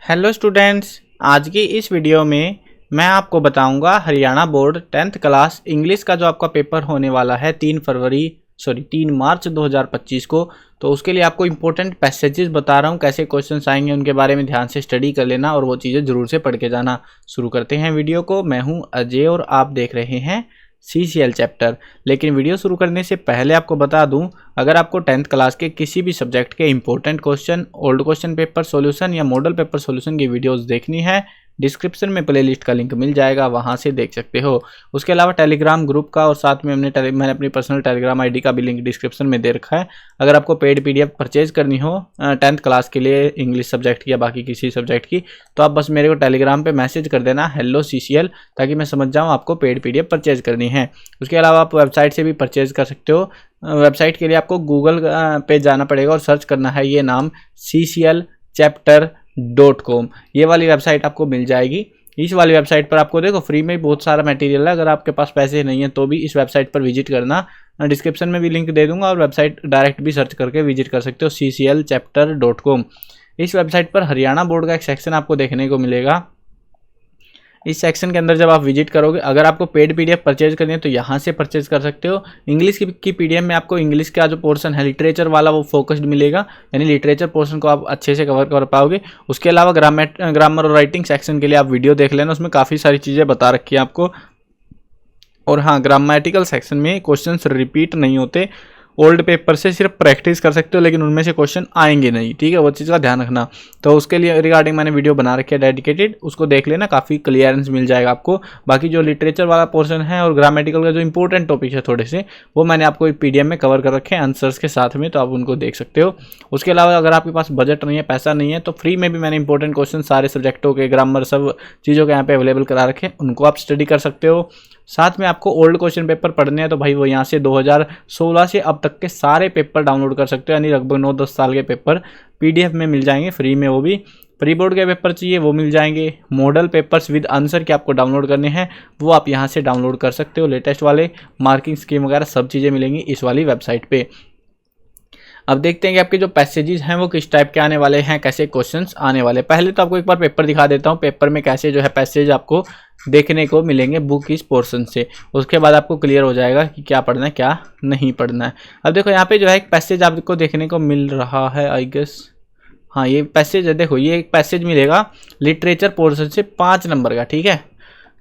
Hello students, आज की इस वीडियो में मैं आपको बताऊंगा Haryana board 10th class English का जो आपका पेपर होने वाला है 3 मार्च 2025 को। तो उसके लिए आपको इंपॉर्टेंट पैसेजेस बता रहा हूं, कैसे क्वेश्चंस आएंगे उनके बारे में ध्यान से स्टडी कर लेना और वो चीज़ें ज़रूर से पढ़ के जाना। शुरू करते हैं वीडियो को। मैं हूं अजय और आप देख रहे हैं CCL चैप्टर। लेकिन वीडियो शुरू करने से पहले आपको बता दूं, अगर आपको 10th क्लास के किसी भी सब्जेक्ट के important question, old question paper solution या मॉडल पेपर सॉल्यूशन की वीडियोस देखनी है, डिस्क्रिप्शन में प्लेलिस्ट का लिंक मिल जाएगा, वहां से देख सकते हो। उसके अलावा टेलीग्राम ग्रुप का और साथ में मैंने अपनी पर्सनल टेलीग्राम आईडी का भी लिंक डिस्क्रिप्शन में दे रखा है। अगर आपको पेड PDF परचेज करनी हो 10th क्लास के लिए इंग्लिश सब्जेक्ट की या बाकी किसी सब्जेक्ट की, तो आप बस मेरे को टेलीग्राम पे मैसेज कर देना हेलो CCL, ताकि मैं समझ जाऊँ आपको पेड PDF परचेज करनी है। उसके अलावा आप वेबसाइट से भी परचेज कर सकते हो। वेबसाइट के लिए आपको गूगल पे जाना पड़ेगा और सर्च करना है ये नाम cclchapter.com। ये वाली वेबसाइट आपको मिल जाएगी। इस वाली वेबसाइट पर आपको देखो फ्री में बहुत सारा मटेरियल है। अगर आपके पास पैसे नहीं है तो भी इस वेबसाइट पर विजिट करना। डिस्क्रिप्शन में भी लिंक दे दूंगा और वेबसाइट डायरेक्ट भी सर्च करके विजिट कर सकते हो cclchapter.com। इस वेबसाइट पर हरियाणा बोर्ड का एक सेक्शन आपको देखने को मिलेगा। इस सेक्शन के अंदर जब आप विजिट करोगे, अगर आपको पेड PDF परचेज करनी है तो यहाँ से परचेज कर सकते हो। इंग्लिश की PDF में आपको इंग्लिश का जो पोर्शन है लिटरेचर वाला वो फोकस्ड मिलेगा, यानी लिटरेचर पोर्शन को आप अच्छे से कवर कर पाओगे। उसके अलावा ग्रामर और राइटिंग सेक्शन के लिए आप वीडियो देख लेना, उसमें काफ़ी सारी चीज़ें बता रखी है आपको। और हाँ, ग्रामेटिकल सेक्शन में क्वेश्चन रिपीट नहीं होते। ओल्ड पेपर से सिर्फ प्रैक्टिस कर सकते हो, लेकिन उनमें से क्वेश्चन आएंगे नहीं, ठीक है, वो चीज़ का ध्यान रखना। तो उसके लिए रिगार्डिंग मैंने वीडियो बना रखी है डेडिकेटेड, उसको देख लेना, काफ़ी क्लियरेंस मिल जाएगा आपको। बाकी जो लिटरेचर वाला पोर्शन है और ग्रामेटिकल का जो इंपॉर्टेंट टॉपिक है थोड़े से, वो मैंने आपको PDF में कवर कर रखे हैं आंसर्स के साथ में, तो आप उनको देख सकते हो। उसके अलावा अगर आपके पास बजट नहीं है, पैसा नहीं है, तो फ्री में भी मैंने इंपॉर्टेंट क्वेश्चन सारे सब्जेक्टों के, ग्रामर, सब चीज़ों के यहाँ पे अवेलेबल करा रखे हैं, उनको आप स्टडी कर सकते हो। साथ में आपको ओल्ड क्वेश्चन पेपर पढ़ने हैं तो भाई वो यहाँ से 2016 से अब तक के सारे पेपर डाउनलोड कर सकते हो, यानी लगभग 9-10 साल के पेपर PDF में मिल जाएंगे फ्री में। वो भी प्री बोर्ड के पेपर चाहिए वो मिल जाएंगे। मॉडल पेपर्स विद आंसर के आपको डाउनलोड करने हैं, वो आप यहाँ से डाउनलोड कर सकते हो। लेटेस्ट वाले मार्किंग स्कीम वगैरह सब चीज़ें मिलेंगी इस वाली वेबसाइट पे। अब देखते हैं कि आपके जो पैसेजेस हैं वो किस टाइप के आने वाले हैं, कैसे क्वेश्चंस आने वाले। पहले तो आपको एक बार पेपर दिखा देता हूँ, पेपर में कैसे जो है पैसेज आपको देखने को मिलेंगे बुक इस पोर्शन से। उसके बाद आपको क्लियर हो जाएगा कि क्या पढ़ना है क्या नहीं पढ़ना है। अब देखो यहाँ पे जो है एक पैसेज आपको देखने को मिल रहा है, आई गेस हाँ ये पैसेज है। देखो ये एक पैसेज मिलेगा लिटरेचर पोर्शन से 5 नंबर का, ठीक है।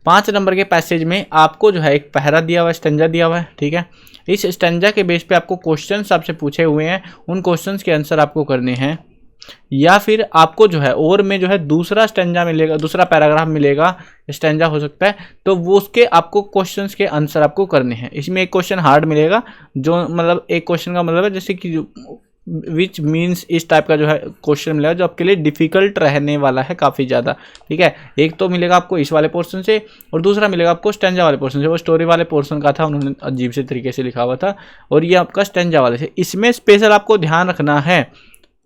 5 नंबर के पैसेज में आपको जो है एक पहरा दिया हुआ है, स्टेंजा दिया हुआ है, ठीक है। इस स्टेंजा के बेस पे आपको क्वेश्चंस आपसे पूछे हुए हैं, उन क्वेश्चंस के आंसर आपको करने हैं। या फिर आपको जो है और में जो है दूसरा स्टेंजा मिलेगा, दूसरा पैराग्राफ मिलेगा, स्टेंजा हो सकता है, तो वो उसके आपको क्वेश्चंस के आंसर आपको करने हैं। इसमें एक क्वेश्चन हार्ड मिलेगा, जो मतलब एक क्वेश्चन का मतलब है जैसे कि विच मीन्स इस टाइप का जो है क्वेश्चन मिलेगा, जो आपके लिए डिफिकल्ट रहने वाला है काफ़ी ज़्यादा, ठीक है। एक तो मिलेगा आपको इस वाले पोर्शन से और दूसरा मिलेगा आपको स्टेंजा वाले पोर्शन से। वो स्टोरी वाले पोर्शन का था, उन्होंने अजीब से तरीके से लिखा हुआ था, और ये आपका स्टेंजा वाले से। इसमें स्पेशल आपको ध्यान रखना है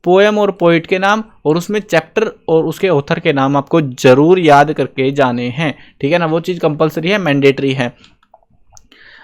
पोएम और पोइट के नाम, और उसमें चैप्टर और उसके ऑथर के नाम आपको जरूर याद करके जाने हैं, ठीक है ना। वो चीज़ कंपलसरी है, मैंडेटरी है।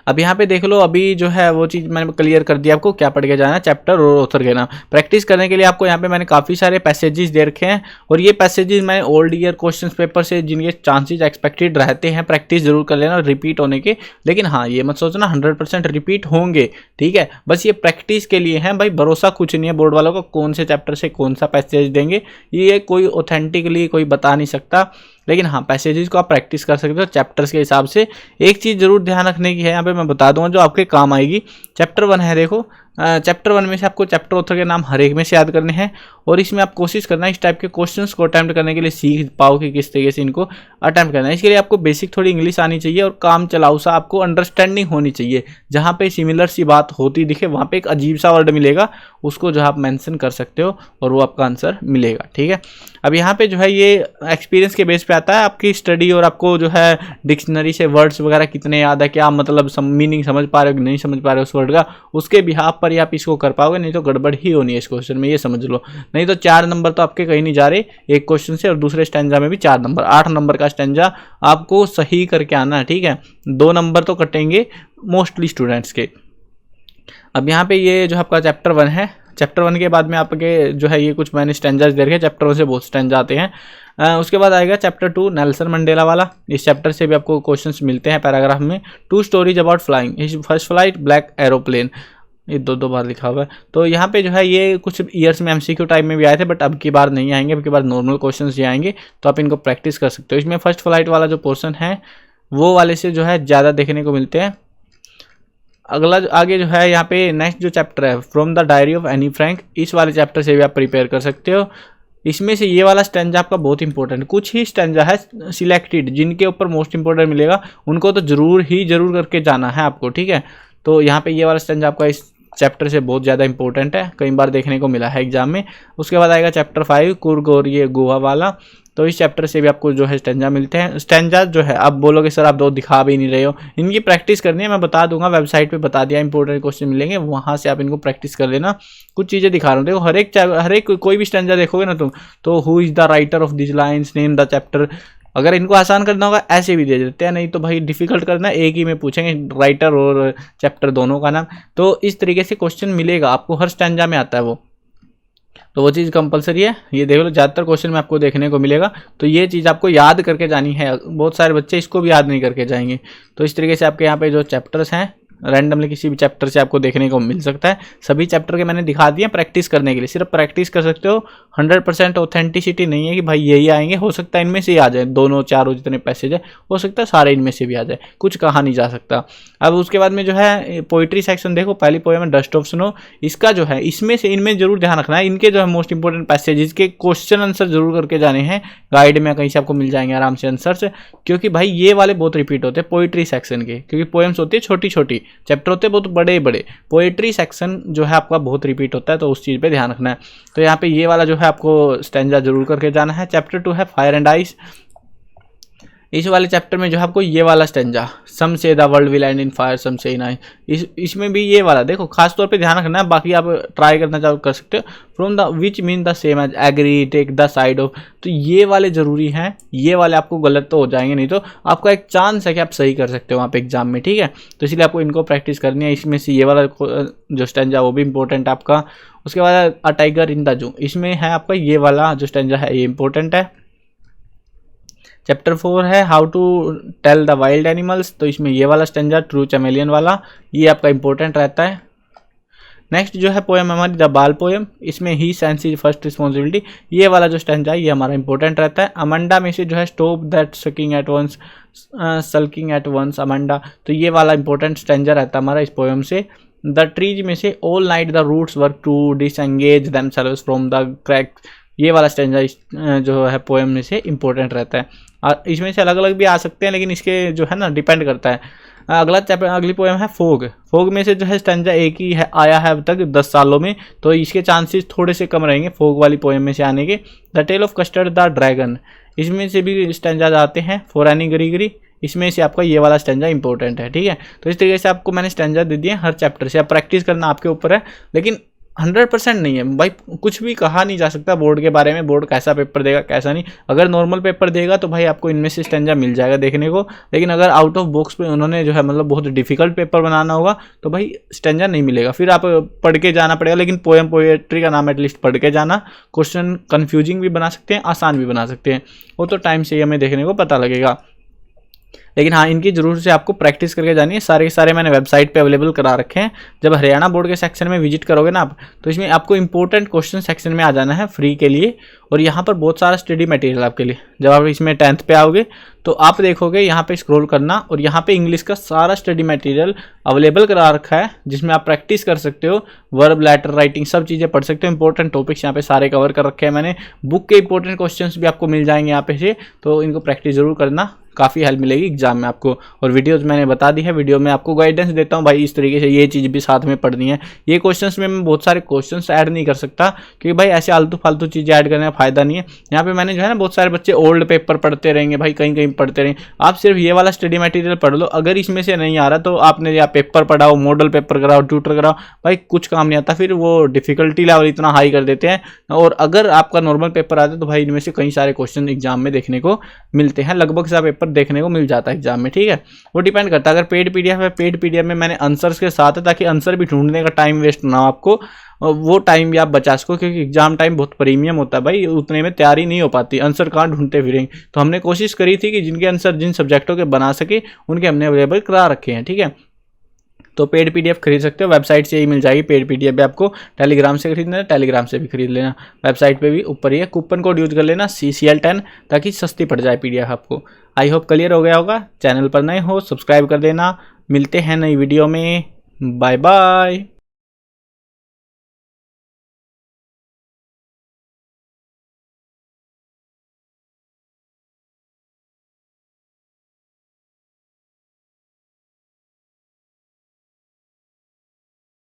अब यहाँ पे देख लो, अभी जो है वो चीज़ मैंने क्लियर कर दिया आपको, क्या पढ़ के जाना है, चैप्टर और ऑथर के नाम। प्रैक्टिस करने के लिए आपको यहाँ पे मैंने काफ़ी सारे पैसेजेस दे रखे हैं, और ये पैसेजेस मैंने ओल्ड ईयर क्वेश्चन पेपर से जिनके चांसेस एक्सपेक्टेड रहते हैं, प्रैक्टिस जरूर कर लेना रिपीट होने के। लेकिन हाँ, ये मत सोचना 100% रिपीट होंगे, ठीक है। बस ये प्रैक्टिस के लिए हैं भाई, भरोसा कुछ नहीं है बोर्ड वालों का कौन से चैप्टर से कौन सा पैसेज देंगे, ये कोई ऑथेंटिकली कोई बता नहीं सकता। लेकिन हाँ, पैसेजेस को आप प्रैक्टिस कर सकते हो चैप्टर्स के हिसाब से। एक चीज़ जरूर ध्यान रखने की है, यहाँ पे मैं बता दूंगा जो आपके काम आएगी। चैप्टर 1 है, देखो चैप्टर 1 में से आपको चैप्टर ऑथर के नाम हर एक में से याद करने हैं, और इसमें आप कोशिश करना इस टाइप के क्वेश्चंस को अटैम्प्ट करने के लिए सीख पाओ कि किस तरीके से इनको अटैम्प्ट करना है। इसके लिए आपको बेसिक थोड़ी इंग्लिश आनी चाहिए और काम चलाऊ सा आपको अंडरस्टैंडिंग होनी चाहिए। जहाँ पे सिमिलर सी बात होती दिखे, वहाँ पे एक अजीब सा वर्ड मिलेगा, उसको जो आप मेंशन कर सकते हो और वो आपका आंसर मिलेगा, ठीक है। अब यहाँ पे जो है ये एक्सपीरियंस के बेस पे आता है आपकी स्टडी, और आपको जो है डिक्शनरी से वर्ड्स वगैरह कितने याद है, क्या मतलब मीनिंग समझ पा रहे हो कि नहीं समझ पा रहे हो उस वर्ड का, उसके बिहाफ पर ही आप इसको कर पाओगे। नहीं तो गड़बड़ ही होनी है इस क्वेश्चन में, ये समझ लो। नहीं तो 4 नंबर तो आपके कहीं नहीं जा रहे एक क्वेश्चन से, और दूसरे स्टेंजा में भी 4 नंबर, 8 नंबर का स्टेंजा आपको सही करके आना है, ठीक है। 2 नंबर तो कटेंगे मोस्टली स्टूडेंट्स के। अब यहाँ पे ये जो आपका चैप्टर 1 है, चैप्टर 1 के बाद में आपके जो है ये कुछ मैंने स्टैंजाज दे रखे हैं। चैप्टर 1 से बहुत स्टैंजा आते हैं। उसके बाद आएगा चैप्टर 2 नेल्सन मंडेला वाला। इस चैप्टर से भी आपको क्वेश्चंस मिलते हैं पैराग्राफ में। 2 stories about flying, his first flight, black aeroplane, ये दो बार लिखा हुआ है। तो यहाँ पे जो है ये कुछ ईयर्स में एमसीक्यू टाइप में भी आए थे, बट अब की बार नहीं आएंगे, अब की बार नॉर्मल क्वेश्चंस ही आएंगे, तो आप इनको प्रैक्टिस कर सकते हो। इसमें फर्स्ट फ्लाइट वाला जो पोर्शन है वो वाले से जो है ज़्यादा देखने को मिलते हैं। अगला आगे जो है यहाँ पे नेक्स्ट जो चैप्टर है from the diary of Anne Frank, इस वाले चैप्टर से भी आप प्रिपेयर कर सकते हो। इसमें से ये वाला स्टैंजा आपका बहुत इंपॉर्टेंट, कुछ ही स्टैंजा है सिलेक्टेड जिनके ऊपर मोस्ट इंपॉर्टेंट मिलेगा, उनको तो जरूर करके जाना है आपको, ठीक है। तो यहाँ पे ये वाला स्टैंजा आपका इस चैप्टर से बहुत ज़्यादा इंपॉर्टेंट है, कई बार देखने को मिला है एग्जाम में। उसके बाद आएगा चैप्टर 5 कुर्ग और ये गोवा वाला। तो इस चैप्टर से भी आपको जो है स्टैंजा मिलते हैं। स्टैंजा जो है आप बोलोगे सर आप दो दिखा भी नहीं रहे हो, इनकी प्रैक्टिस करनी है, मैं बता दूंगा, वेबसाइट पे बता दिया, इंपॉर्टेंट क्वेश्चन मिलेंगे, वहाँ से आप इनको प्रैक्टिस कर लेना। कुछ चीज़ें दिखा रहा हूँ, देखो हर एक कोई भी स्टैंजा देखोगे ना तुम, तो who is the writer of this lines, name the chapter. अगर इनको आसान करना होगा ऐसे भी दे देते हैं, नहीं तो भाई डिफिकल्ट करना एक ही में पूछेंगे, राइटर और चैप्टर दोनों का नाम। तो इस तरीके से क्वेश्चन मिलेगा आपको, हर स्टैंजा में आता है वो, तो वो चीज़ कंपलसरी है। ये देख लो ज़्यादातर क्वेश्चन में आपको देखने को मिलेगा, तो ये चीज़ आपको याद करके जानी है। बहुत सारे बच्चे इसको भी याद नहीं करके जाएंगे। तो इस तरीके से आपके यहाँ पे जो चैप्टर्स हैं रैंडमली किसी भी चैप्टर से आपको देखने को मिल सकता है। सभी चैप्टर के मैंने दिखा दिए प्रैक्टिस करने के लिए, सिर्फ प्रैक्टिस कर सकते हो। 100% ऑथेंटिसिटी नहीं है कि भाई यही आएंगे, हो सकता है इनमें से ही आ जाए, दोनों चारों जितने पैसेज है हो सकता है सारे इनमें से भी आ जाए, कुछ कहा नहीं जा सकता। अब उसके बाद में जो है पोइट्री सेक्शन देखो, पहली पोएम है डस्ट ऑफ स्नो, इसका जो है इसमें से इनमें जरूर ध्यान रखना है, इनके जो है मोस्ट इंपॉर्टेंट पैसेज, इसके क्वेश्चन आंसर जरूर करके जाने हैं। गाइड में कहीं से आपको मिल जाएंगे आराम से आंसर्स, क्योंकि भाई ये वाले बहुत रिपीट होते हैं पोइट्री सेक्शन के, क्योंकि पोएम्स होती है छोटी छोटी, चैप्टर होते हैं बहुत बड़े बड़े, पोएट्री सेक्शन जो है आपका बहुत रिपीट होता है, तो उस चीज़ पे ध्यान रखना है। तो यहाँ पे ये वाला जो है आपको स्टैंजा जरूर करके जाना है। चैप्टर 2 है फायर एंड आइस, इस वाले चैप्टर में जो है आपको ये वाला stanza, some say the world will end in fire some say in ice, इसमें भी ये वाला देखो खास तौर पे ध्यान रखना है, बाकी आप ट्राई करना चाहो कर सकते हो। From the which mean the same age agree take the side of, तो ये वाले जरूरी हैं, ये वाले आपको गलत तो हो जाएंगे, नहीं तो आपका एक चांस है कि आप सही कर सकते हो वहाँ पे एग्जाम में, ठीक है। तो इसलिए आपको इनको प्रैक्टिस करनी है। इसमें से ये वाला जो स्टैंजा वो भी इंपॉर्टेंट है आपका। उसके बाद a tiger in the zoo, इसमें है आपका ये वाला जो स्टैंजा है ये इंपॉर्टेंट है। चैप्टर 4 है how to tell the wild animals, तो इसमें ये वाला स्टैंजा ट्रू चैमेलियन वाला ये आपका इंपॉर्टेंट रहता है। नेक्स्ट जो है पोएम हमारी द बाल पोएम, इसमें ही सेंस इज फर्स्ट रिस्पॉन्सिबिलिटी, ये वाला जो स्टैंजा है ये हमारा इंपॉर्टेंट रहता है। अमंडा में से जो है stop that sucking at once sulking at once Amanda, तो ये वाला इंपॉर्टेंट स्टैंजा रहता है हमारा इस पोएम से। द ट्रीज में से all night the roots work to disengage themselves from the crack, ये वाला स्टैंजा जो है पोएम में से इंपॉर्टेंट रहता है। इसमें से अलग अलग भी आ सकते हैं, लेकिन इसके जो है ना डिपेंड करता है। अगला चैप्टर अगली पोएम है फोग, फोग में से जो है स्टैंजा एक ही है आया है अब तक 10 सालों में, तो इसके चांसेस थोड़े से कम रहेंगे फोग वाली पोएम में से आने के। The tale of Custard the dragon, इसमें से भी स्टैंजा आते हैं। फॉर एनी गरीगरी, इसमें से आपका ये वाला स्टैंजा इंपॉर्टेंट है, ठीक है। तो इस तरीके से आपको मैंने स्टैंजा दे दिए हर चैप्टर से, आप प्रैक्टिस करना आपके ऊपर है, लेकिन 100% नहीं है भाई, कुछ भी कहा नहीं जा सकता बोर्ड के बारे में, बोर्ड कैसा पेपर देगा कैसा नहीं। अगर नॉर्मल पेपर देगा तो भाई आपको इनमें से स्टैंजा मिल जाएगा देखने को, लेकिन अगर आउट ऑफ बॉक्स पे उन्होंने जो है मतलब बहुत डिफिकल्ट पेपर बनाना होगा तो भाई स्टैंजा नहीं मिलेगा, फिर आप पढ़ के जाना पड़ेगा। लेकिन पोएम पोएट्री का नाम एटलीस्ट पढ़ के जाना, क्वेश्चन कन्फ्यूजिंग भी बना सकते हैं आसान भी बना सकते हैं, वो तो टाइम से ही हमें देखने को पता लगेगा। लेकिन हाँ इनकी जरूर से आपको प्रैक्टिस करके जानी है, सारे के सारे मैंने वेबसाइट पे अवेलेबल करा रखे हैं। जब हरियाणा बोर्ड के सेक्शन में विजिट करोगे ना आप, तो इसमें आपको इंपॉर्टेंट क्वेश्चन सेक्शन में आ जाना है फ्री के लिए, और यहाँ पर बहुत सारा स्टडी मटेरियल आपके लिए। जब आप इसमें 10th पे आओगे तो आप देखोगे यहाँ पे स्क्रॉल करना, और यहाँ पे इंग्लिश का सारा स्टडी मटेरियल अवेलेबल करा रखा है, जिसमें आप प्रैक्टिस कर सकते हो, वर्ब लेटर राइटिंग सब चीज़ें पढ़ सकते हो। इंपॉर्टेंट टॉपिक्स यहाँ पे सारे कवर कर रखे हैं मैंने, बुक के इंपॉर्टेंट क्वेश्चंस भी आपको मिल जाएंगे यहाँ पे से, तो इनको प्रैक्टिस जरूर करना, काफ़ी हेल्प मिलेगी एग्जाम में आपको। और वीडियोज मैंने बता दी है, वीडियो में आपको गाइडेंस देता हूँ भाई इस तरीके से ये चीज़ भी साथ में पढ़नी है। ये क्वेश्चंस में मैं बहुत सारे क्वेश्चंस ऐड नहीं कर सकता, क्योंकि भाई ऐसे आलतू फालतू चीज़ें ऐड करने का फायदा नहीं है। यहाँ पे मैंने जो है ना बहुत सारे बच्चे ओल्ड पेपर पढ़ते रहेंगे भाई, कहीं कहीं पढ़ते रहेंगे, आप सिर्फ ये वाला स्टडी मटेरियल पढ़ लो। अगर इसमें से नहीं आ रहा तो आपने या पेपर पढ़ाओ, मॉडल पेपर कराओ, ट्यूटर कराओ, भाई कुछ काम नहीं आता, फिर वो डिफिकल्टी लेवल इतना हाई कर देते हैं। और अगर आपका नॉर्मल पेपर आता है तो भाई इनमें से कई सारे क्वेश्चन एग्जाम में देखने को मिलते हैं, लगभग सा पेपर पेपर देखने को मिल जाता है एग्जाम में, ठीक है। वो डिपेंड करता है, अगर पेड पीडीएफ है, पेड पीडीएफ में मैंने आंसर्स के साथ है, ताकि आंसर भी ढूंढने का टाइम वेस्ट ना हो आपको, वो टाइम भी आप बचा सको, क्योंकि एग्जाम टाइम बहुत प्रीमियम होता है भाई, उतने में तैयारी नहीं हो पाती, आंसर कहाँ ढूंढते फिरेंगे। तो हमने कोशिश करी थी कि जिनके आंसर जिन सब्जेक्टों के बना सके उनके हमने अवेलेबल करा रखे हैं, ठीक है। तो पेड पीडीएफ खरीद सकते हो, वेबसाइट से ही मिल जाएगी पेड पीडीएफ भी। आपको टेलीग्राम से खरीदना है, टेलीग्राम से भी खरीद लेना, वेबसाइट पे भी ऊपर ही है, कूपन कोड यूज कर लेना CCL10, ताकि सस्ती पड़ जाए पीडीएफ आपको। आई होप क्लियर हो गया होगा। चैनल पर नए हो सब्सक्राइब कर देना। मिलते हैं नई वीडियो में, बाय बाय।